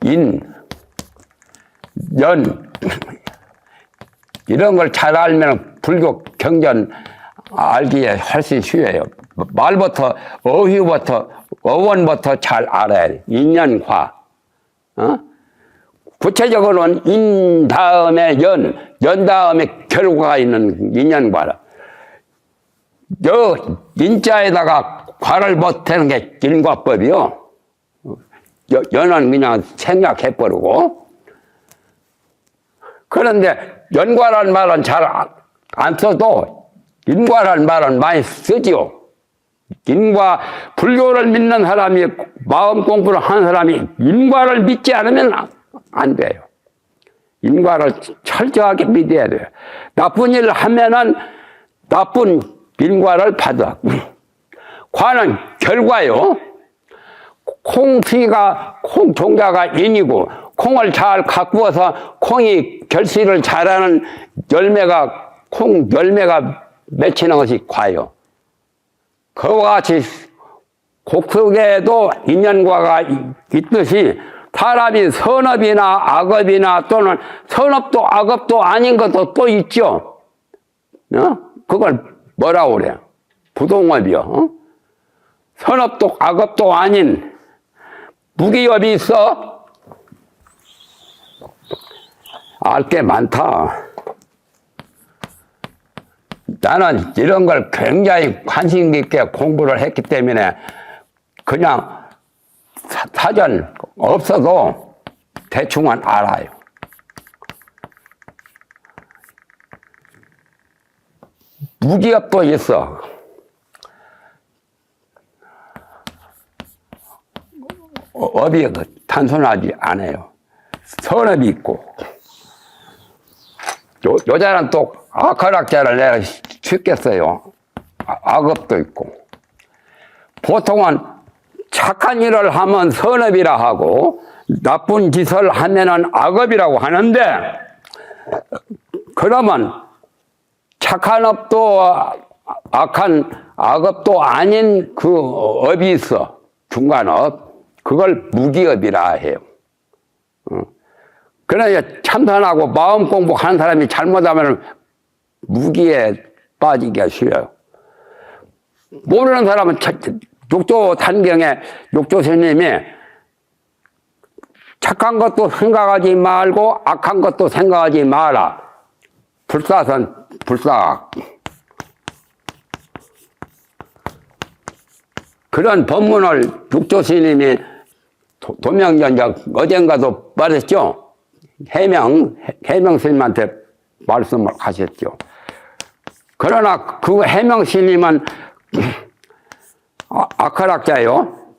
인, 연 이런 걸 잘 알면 불교 경전 알기에 훨씬 쉬워요. 말부터 어휘부터 어원부터 잘 알아야 돼. 인연과 구체적으로는 인 다음에 연 다음에 결과가 있는 인연과라. 인자에다가 과를 못하는 게 인과법이요. 연은 그냥 생략해버리고. 그런데 연과라는 말은 잘 안 써도 인과라는 말은 많이 쓰지요. 인과, 불교를 믿는 사람이, 마음 공부를 하는 사람이 인과를 믿지 않으면 안 돼요. 인과를 철저하게 믿어야 돼요. 나쁜 일을 하면은 나쁜 인과를 받아. 과는 결과요. 콩 종자가 인이고, 콩을 잘 가꾸어서 콩이 결실을 잘하는 콩 열매가 맺히는 것이 과요. 그와 같이 곡석에도 인연과가 있듯이 사람이 선업이나 악업이나 또는 선업도 악업도 아닌 것도 또 있죠. 그걸 뭐라고 그래요? 부동업이요. 선업도 악업도 아닌 무기업이 있어. 알 게 많다. 나는 이런 걸 굉장히 관심 있게 공부를 했기 때문에 그냥 사전 없어도 대충은 알아요. 무기업도 있어. 업이 단순하지 않아요. 선업이 있고. 여자는 또 악학자를 내가 쉽게 써요. 악업도 있고. 보통은 착한 일을 하면 선업이라 하고 나쁜 짓을 하면은 악업이라고 하는데, 그러면 착한 업도 악한 악업도 아닌 그 업이 있어. 중간업. 그걸 무기업이라 해요. 그러니까 참선하고 마음 공부하는 사람이 잘못하면 무기에 빠지기가 쉬워요. 모르는 사람은 육조 단경에 육조 스님이 착한 것도 생각하지 말고 악한 것도 생각하지 마라. 불사선 불사악. 그런 법문을 육조 스님이 도명전적 어젠가도 말했죠. 해명 스님한테 말씀을 하셨죠. 그러나 그 해명 스님은 악학자요.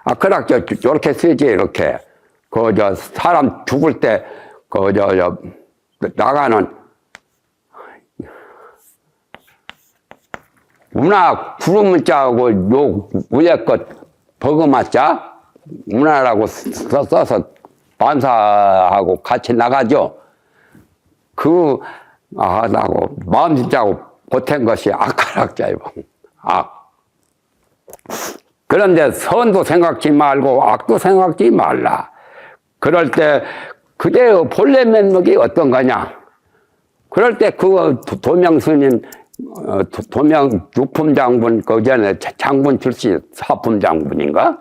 악학자 이렇게 쓰지, 이렇게. 사람 죽을 때 나가는 운하 구름문자하고 요 위에 것 버그마자 운하라고 써서 반사하고 같이 나가죠. 나고 마음 진짜고 보탠 것이 악학자예요. 그런데 선도 생각지 말고 악도 생각지 말라. 그럴 때 그대의 본래 면목이 어떤 거냐? 그럴 때 그 도명스님, 도명 육품장군, 그 전에 장군 출신 사품장군인가?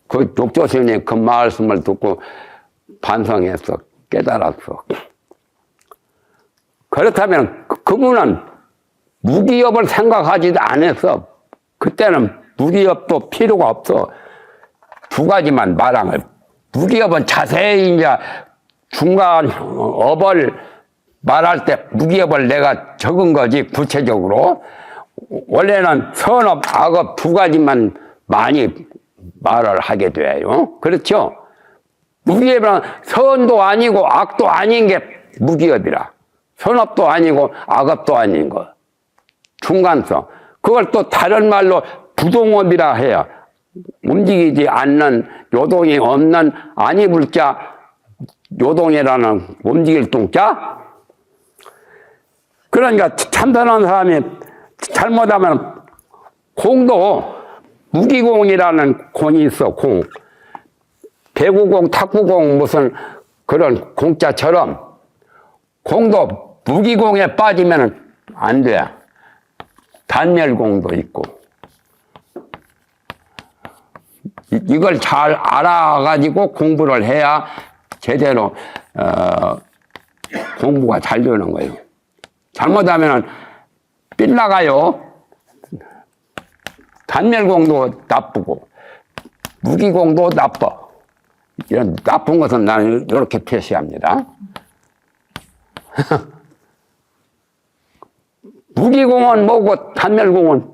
그 육조스님 그 말씀을 듣고 반성해서 깨달았어. 그렇다면 그분은 무기업을 생각하지도 않았어. 그때는 무기업도 필요가 없어. 두 가지만 말한 거예요. 무기업은 자세히 이제 중간 업을 말할 때 무기업을 내가 적은 거지, 구체적으로. 원래는 선업, 악업 두 가지만 많이 말을 하게 돼요. 그렇죠? 무기업은 선도 아니고 악도 아닌 게 무기업이라. 선업도 아니고 악업도 아닌 거. 중간성. 그걸 또 다른 말로 부동업이라 해요. 움직이지 않는, 요동이 없는 아니불자, 요동이라는 움직일 동자. 그러니까 참선하는 사람이 잘못하면 공도 무기공이라는 공이 있어, 공. 배구공, 탁구공 무슨 그런 공짜처럼 공도 무기공에 빠지면 안 돼. 단멸공도 있고. 이걸 잘 알아가지고 공부를 해야 제대로 공부가 잘 되는 거예요. 잘못하면 빗나가요. 단멸공도 나쁘고 무기공도 나빠. 이런 나쁜 것은 나는 이렇게 표시합니다. 무기공은 뭐고 단멸공은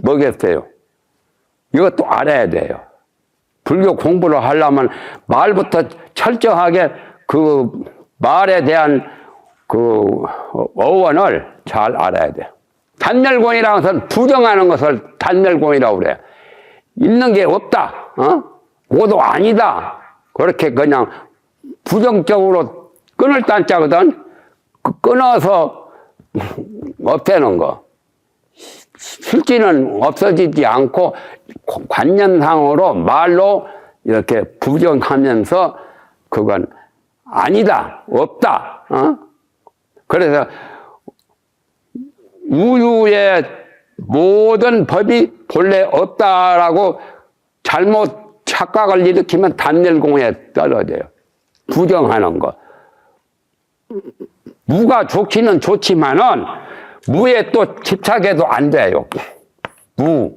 뭐겠어요? 이것도 알아야 돼요. 불교 공부를 하려면 말부터 철저하게 그 말에 대한 그 어원을 잘 알아야 돼요. 단멸공이라는 것은 부정하는 것을 단멸공이라고 그래요. 있는 게 없다. 뭐도 아니다. 그렇게 그냥 부정적으로 끊을 단자거든. 끊어서 없애는 거. 실제는 없어지지 않고 관념상으로 말로 이렇게 부정하면서 그건 아니다, 없다. 그래서 우주의 모든 법이 본래 없다라고 잘못 착각을 일으키면 단멸공에 떨어져요. 부정하는 거. 무가 좋기는 좋지만은 무에 또 집착해도 안 돼요. 무.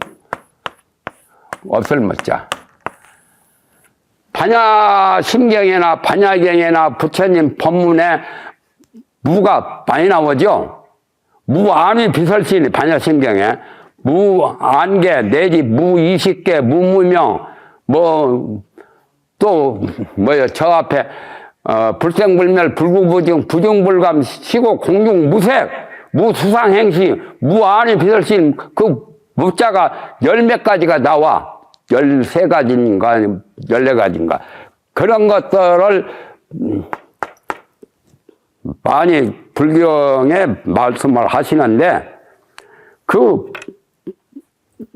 없을 못자. 반야심경이나 반야경이나 부처님 법문에 무가 많이 나오죠. 무안이 비설신이 반야심경에 무안개 내지 무이식계 무무명 또 뭐요 저 앞에 불생불멸 불구부증 부정불감 시고 공중 무색 무수상행시 무안이 비설신 그 무자가 10몇 가지가 나와. 13가지인가 14가지인가 그런 것들을 많이 불경에 말씀을 하시는데 그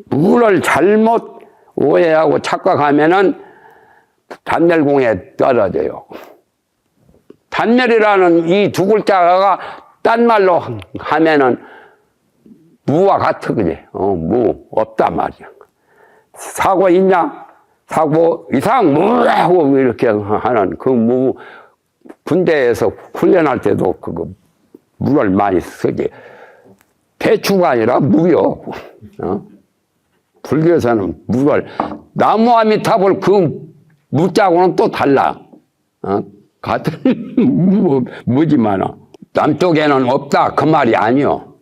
무를 잘못 오해하고 착각하면은 단멸공에 떨어져요. 단멸이라는 이 두 글자가 딴 말로 하면은 무와 같으거든. 무 없단 말이야. 사고 있냐? 사고 이상 무라고 이렇게 하는 그 무 군대에서 훈련할 때도 그거 무를 많이 쓰지. 배추가 아니라 무요. 불교에서는 무를 나무아미타불 그 무자고는 또 달라. 같은 무지만은 남쪽에는 없다 그 말이 아니요.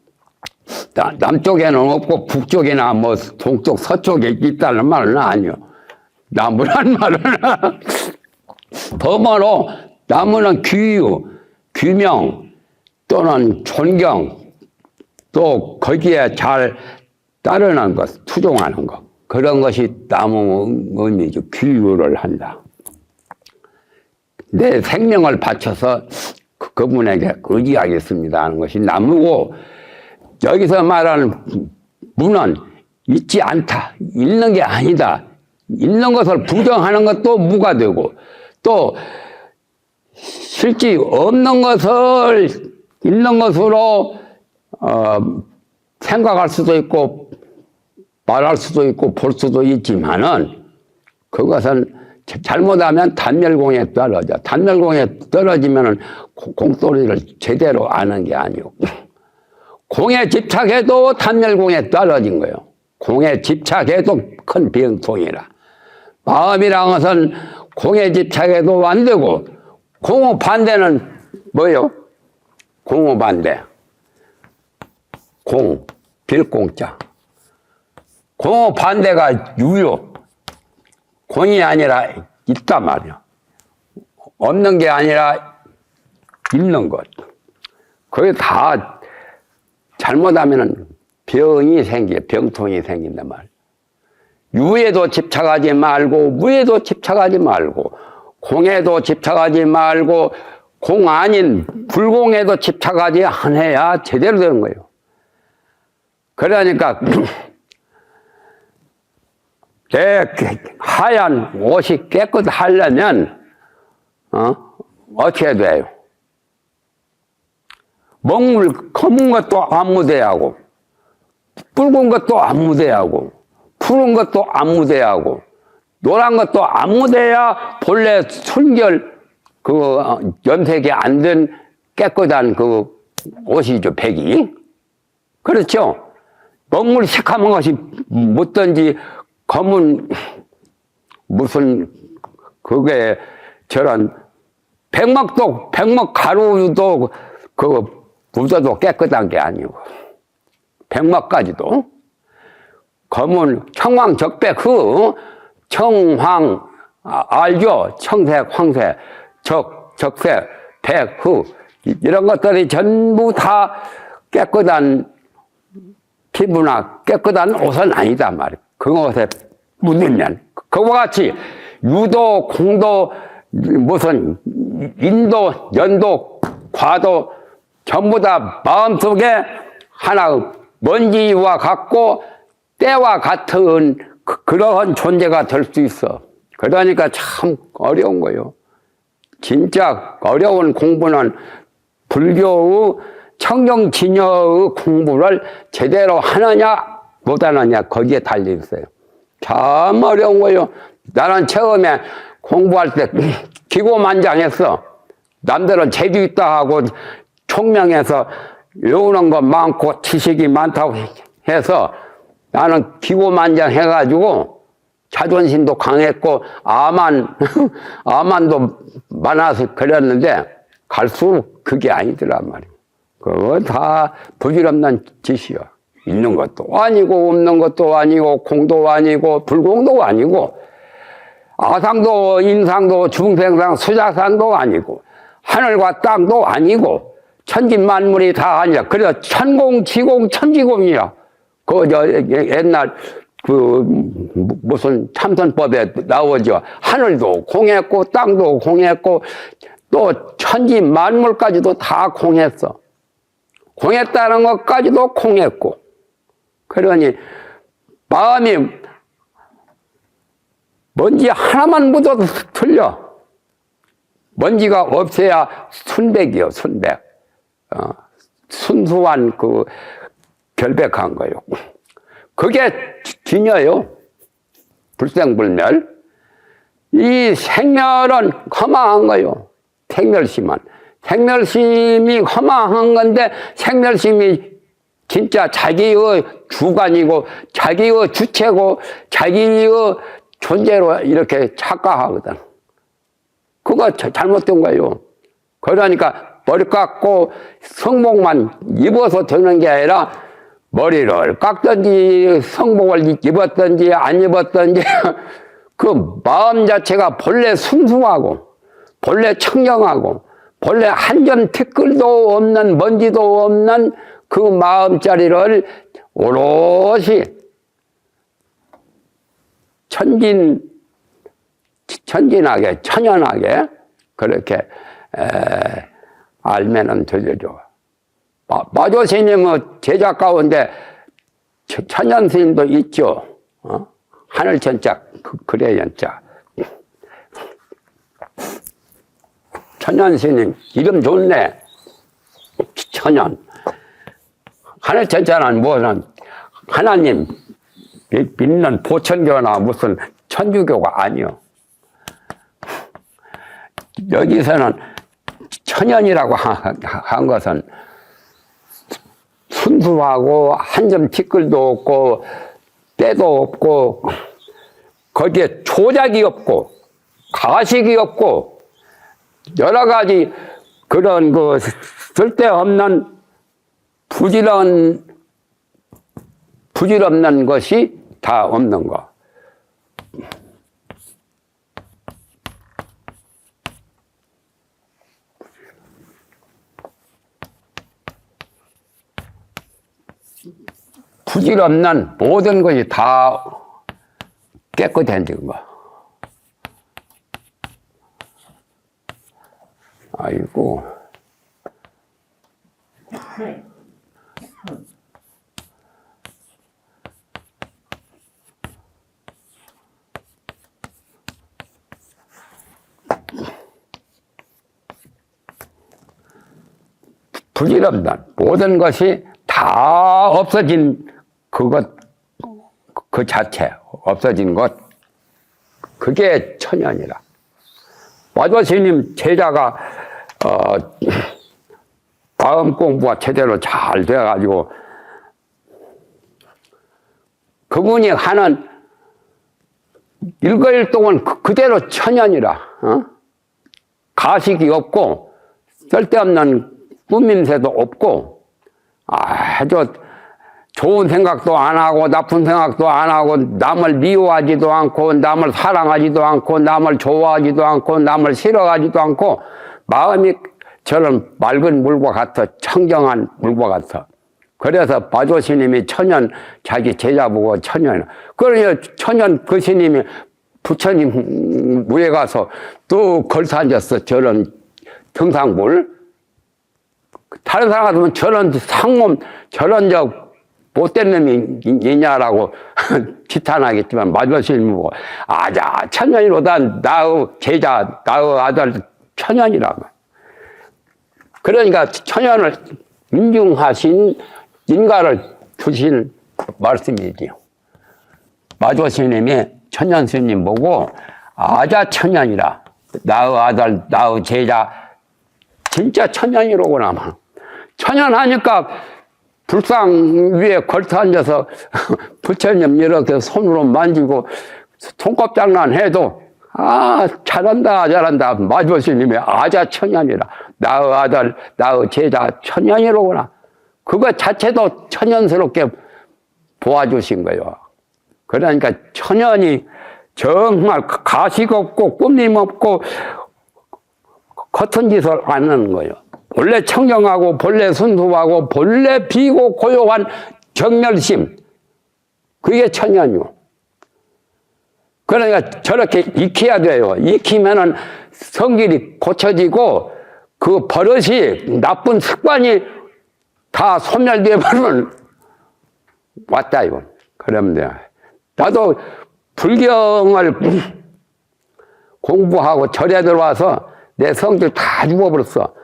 남쪽에는 없고 북쪽이나 뭐 동쪽 서쪽에 있다는 말은 아니요. 나무란 말은 범어로 나무는 규유, 규명 또는 존경 또 거기에 잘 따르는 것, 투종하는 것 그런 것이 나무 의미죠. 규유를 한다. 내 생명을 바쳐서 그분에게 의지하겠습니다 하는 것이 나무고 여기서 말하는 무는 있지 않다. 있는 게 아니다. 있는 것을 부정하는 것도 무가 되고 또 실제 없는 것을 있는 것으로 생각할 수도 있고 말할 수도 있고 볼 수도 있지만은 그것은 잘못하면 단멸공에 떨어져. 단멸공에 떨어지면은 공소리를 제대로 아는 게 아니고 공에 집착해도 단멸공에 떨어진 거예요. 공에 집착해도 큰 병통이라. 마음이란 것은 공에 집착해도 안 되고 공의 반대는 뭐예요? 공의 반대. 공, 빌공자. 공의 반대가 유요. 공이 아니라 있단 말이야. 없는 게 아니라 있는 것. 그게 다 잘못하면 병이 병통이 생긴단 말이야. 유에도 집착하지 말고 무에도 집착하지 말고 공에도 집착하지 말고 공 아닌 불공에도 집착하지 않아야 제대로 되는 거예요. 그러니까 내 하얀 옷이 깨끗하려면 어떻게 돼요? 먹물 검은 것도 안 묻어야하고 붉은 것도 안 묻어야하고 푸른 것도 안 묻어야하고 노란 것도 안 묻어야 본래 순결 그 염색이 안 된 깨끗한 그 옷이죠, 백이. 그렇죠? 먹물 새카만 것이 묻든지 검은 무슨 그게 저런 백목 가루도 그 묻어도 깨끗한 게 아니고 백목까지도 검은 청황적백 청황 알죠? 청색, 황색, 적색, 백, 이런 것들이 전부 다 깨끗한 피부나 깨끗한 옷은 아니다 말이에요. 그 옷에 묻으면 그와 같이 유도, 공도, 무슨 인도, 연도, 과도 전부 다 마음속에 하나 먼지와 같고 때와 같은 그러한 존재가 될 수 있어. 그러니까 참 어려운 거예요. 진짜 어려운 공부는 불교의 청정진여의 공부를 제대로 하느냐 못하느냐 거기에 달려있어요. 참 어려운 거예요. 나는 처음에 공부할 때 기고만장했어. 남들은 재주 있다 하고 총명해서 외우는 거 많고 지식이 많다고 해서 나는 기고만장해가지고 자존심도 강했고 아만도 많아서 그랬는데 갈수록 그게 아니더란 말이에요. 그거 다 부질없는 짓이야. 있는 것도 아니고 없는 것도 아니고 공도 아니고 불공도 아니고 아상도 인상도 중생상 수자산도 아니고 하늘과 땅도 아니고 천지만물이 다 아니야. 그래서 천공지공 천지공이야. 그 옛날 그 무슨 참선법에 나오죠. 하늘도 공했고 땅도 공했고 또 천지 만물까지도 다 공했어. 공했다는 것까지도 공했고. 그러니 마음이 먼지 하나만 묻어도 틀려. 먼지가 없어야 순백이요, 순백. 순수한 그 결백한 거요. 그게 진여요. 불생불멸. 이 생멸은 허망한 거요. 생멸심은. 생멸심이 허망한 건데 생멸심이 진짜 자기의 주관이고 자기의 주체고 자기의 존재로 이렇게 착각하거든. 그거 잘못된 거예요. 그러니까 머리 깎고 성복만 입어서 되는 게 아니라 머리를 깎든지 성복을 입었든지 안 입었든지 그 마음 자체가 본래 순수하고 본래 청정하고 본래 한 점 티끌도 없는 먼지도 없는 그 마음자리를 오롯이 천진하게 천연하게 그렇게 알면은 되죠. 마조 스님의 제자 가운데 천연 스님도 있죠. 하늘 천자 그래 연자. 천연 스님 이름 좋네. 천연. 하늘 천자는 뭐는 하나님 믿는 보천교나 무슨 천주교가 아니요. 여기서는 천연이라고 한 것은 순수하고 한 점 티끌도 없고 때도 없고 거기에 조작이 없고 가식이 없고 여러 가지 그런 그 쓸데없는 부질없는 것이 다 없는 거. 부질없는 모든 것이 다 깨끗해진 거. 아이고. 부질없는 모든 것이 다 없어진 그것, 그 자체, 없어진 것, 그게 천연이라. 마조스님 제자가 마음 공부가 제대로 잘 돼가지고 그분이 하는 일거일 동안 그대로 천연이라. 가식이 없고 쓸데없는 꾸밈새도 없고 아주 좋은 생각도 안 하고 나쁜 생각도 안 하고 남을 미워하지도 않고 남을 사랑하지도 않고 남을 좋아하지도 않고 남을 싫어하지도 않고 마음이 저런 맑은 물과 같아 청정한 물과 같아. 그래서 마조 스님이 천연 자기 제자 보고 천연. 그러니 천연 그 스님이 부처님 무에 가서 또 걸터 앉았어. 저런 등상불. 다른 사람 같으면 저런 상몸 저런 못된 놈이 있냐라고 비탄하겠지만 마조 스님이 보고 아자 천연이로다 나의 제자 나의 아들 천연이라고. 그러니까 천연을 인중하신 인가를 두신 말씀이지요. 마조 스님이 천연 스님 보고 아자 천연이라 나의 아들 나의 제자 진짜 천연이로구나. 천연하니까 불상 위에 걸터 앉아서 부처님 이렇게 손으로 만지고 손꼽장난 해도 잘한다 잘한다. 마조 스님이 아자 천연이라 나의 아들 나의 제자 천연이로구나. 그거 자체도 천연스럽게 보아주신 거예요. 그러니까 천연이 정말 가식 없고 꾸밈 없고 겉은 짓을 안 하는 거예요. 본래 청정하고 본래 순수하고 본래 비고 고요한 정멸심, 그게 천연이요. 그러니까 저렇게 익혀야 돼요. 익히면은 성질이 고쳐지고 그 버릇이 나쁜 습관이 다 소멸되면은 왔다 이건. 그러면 돼. 나도 불경을 공부하고 절에 들어와서 내 성질 다 죽어버렸어.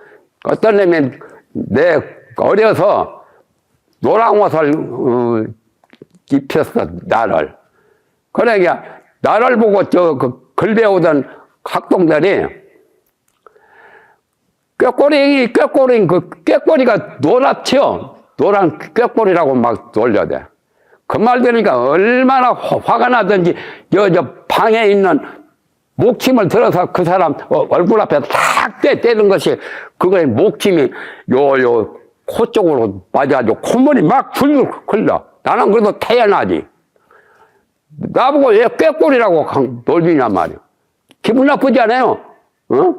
어떤 놈이 내 어려서 노랑 옷을 입혔어 나를. 그러니까 나를 보고 글 배우던 학동들이 꾀꼬리가 노랗죠. 노란 꾀꼬리라고 막 놀려대. 그 말 들으니까 얼마나 화가 나든지 저 방에 있는 목침을 들어서 그 사람 얼굴 앞에 탁 때리는 것이 그거의 목침이 요 코 쪽으로 맞아가지고 콧물이 막 줄줄 흘러. 나는 그래도 태연하지. 나보고 왜 꾀꼬리라고 놀리냐 말이야. 기분 나쁘지 않아요? 어?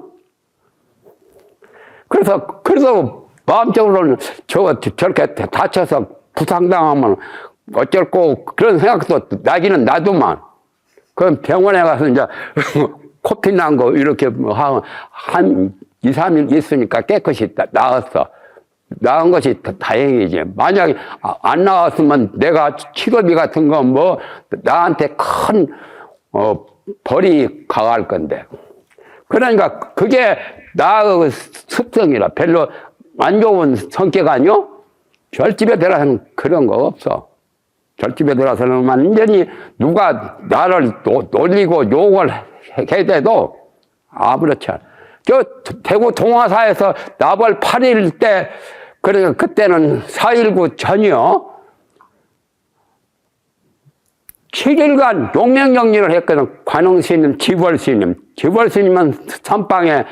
그래서 마음적으로는 저렇게 다쳐서 부상당하면 어쩔고 그런 생각도 나기는 나도만. 그럼 병원에 가서 이제 코피 난 거 이렇게 한 2, 3일 있으니까 깨끗이 나았어. 나은 것이 다행이지. 만약에 안 나왔으면 내가 치료비 같은 거 뭐 나한테 큰 벌이 가할 건데. 그러니까 그게 나의 습성이라. 별로 안 좋은 성격 아니요? 절집에 들어서는 그런 거 없어. 절집에 들어서는 완전히 누가 나를 놀리고 욕을 해대도 아무렇지 않아. 저 대구 동화사에서 나벌 8일 때, 그러니까 그때는 4.19 전이요. 7일간 용맹정리를 했거든. 관흥스님, 지벌스님. 지벌스님은 선방에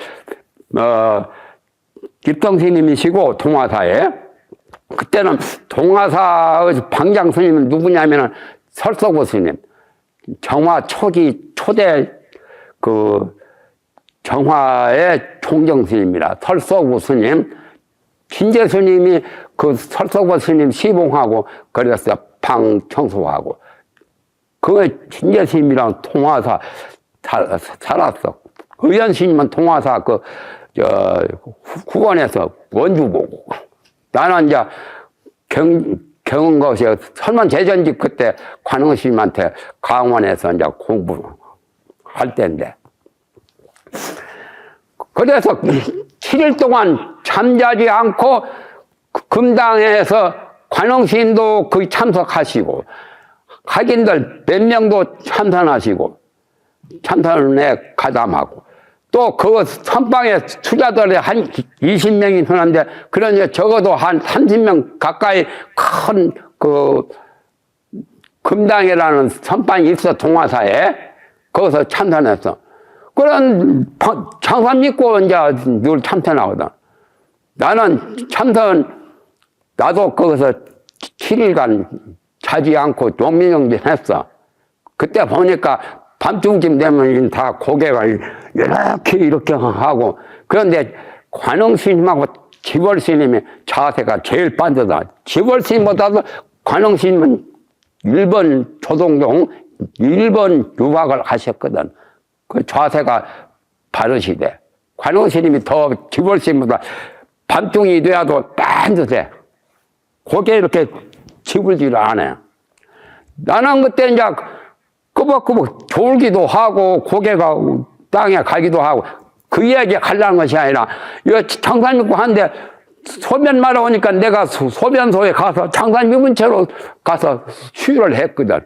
입성스님이시고 동화사에. 그때는 동화사의 방장 스님은 누구냐면은 설서구 스님. 정화 초기 초대 그 정화의 총정 스님이라 설서구 스님. 진제 스님이 그 설서구 스님 시봉하고 그래서 방 청소하고. 그 진제 스님이랑 통화사 살았어. 의연 스님은 통화사 후원에서 원주 보고. 나는 이제 경은 것이 선만제전직 그때 관흥 스님한테 강원에서 이제 공부할 때인데. 그래서 7일 동안 잠자지 않고 금당에서 관홍스님도 거기 참석하시고 학인들 몇 명도 참선에 가담하고 또 그 선방에 투자들이 한 20명이 되는데 그러니 적어도 한 30명 가까이 큰 그 금당이라는 선방이 있어 동화사에 거기서 참선했어. 그런 장사 믿고 이제 늘 참선하거든. 나는 참선 나도 거기서 7일간 자지 않고 용민정진 했어. 그때 보니까 밤중쯤 되면 다 고개가 이렇게 하고 그런데 관흥스님하고 지벌스님의 자세가 제일 반대다. 지벌스님보다도 관흥스님은 일본 조동종 1번 유학을 하셨거든. 그 자세가 바르시대. 관흥스님이 더 지벌스님보다 밤중이 돼야도 반듯해. 고개 이렇게 지불지를 않아요. 나는 그때 이제 끄벅끄벅 졸기도 하고 고개가 땅에 가기도 하고 그 이야기 하려는 것이 아니라 이거 장산 믿고 한데 소변 마러 오니까 내가 소변소에 가서 장산 믿은 채로 가서 수유를 했거든.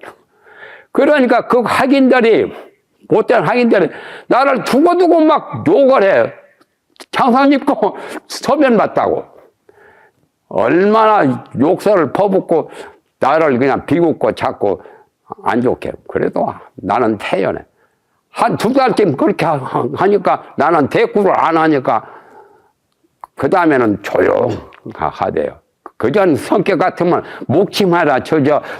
그러니까 그 학인들이 못된 학인들이 나를 두고두고 막 욕을 해. 장산 믿고 소변 맞다고. 얼마나 욕설을 퍼붓고 나를 그냥 비웃고 자꾸 안 좋게. 그래도 나는 태연해. 한 2달쯤 그렇게 하니까 나는 대꾸를 안 하니까 그 다음에는 조용하대요. 그전 성격 같으면 묵침하라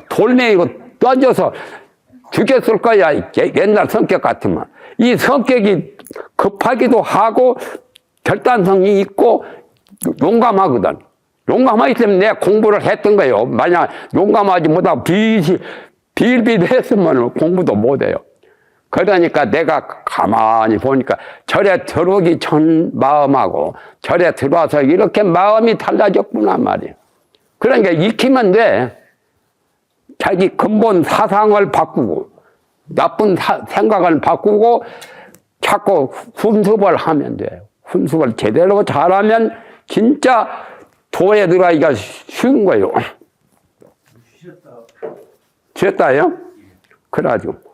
돌멩이로 던져서 죽였을 거야. 옛날 성격 같으면. 이 성격이 급하기도 하고 결단성이 있고 용감하거든. 용감하기 때문에 내가 공부를 했던 거예요. 만약 용감하지 못하고 빌빌했으면 공부도 못해요. 그러니까 내가 가만히 보니까 절에 들어오기 전 마음하고 절에 들어와서 이렇게 마음이 달라졌구나 말이에요. 그러니까 익히면 돼. 자기 근본 사상을 바꾸고 나쁜 생각을 바꾸고 자꾸 훈습을 하면 돼요. 훈습을 제대로 잘하면 진짜 도에 들어가기가 쉬운 거예요. 쉬었다요? 그래가지고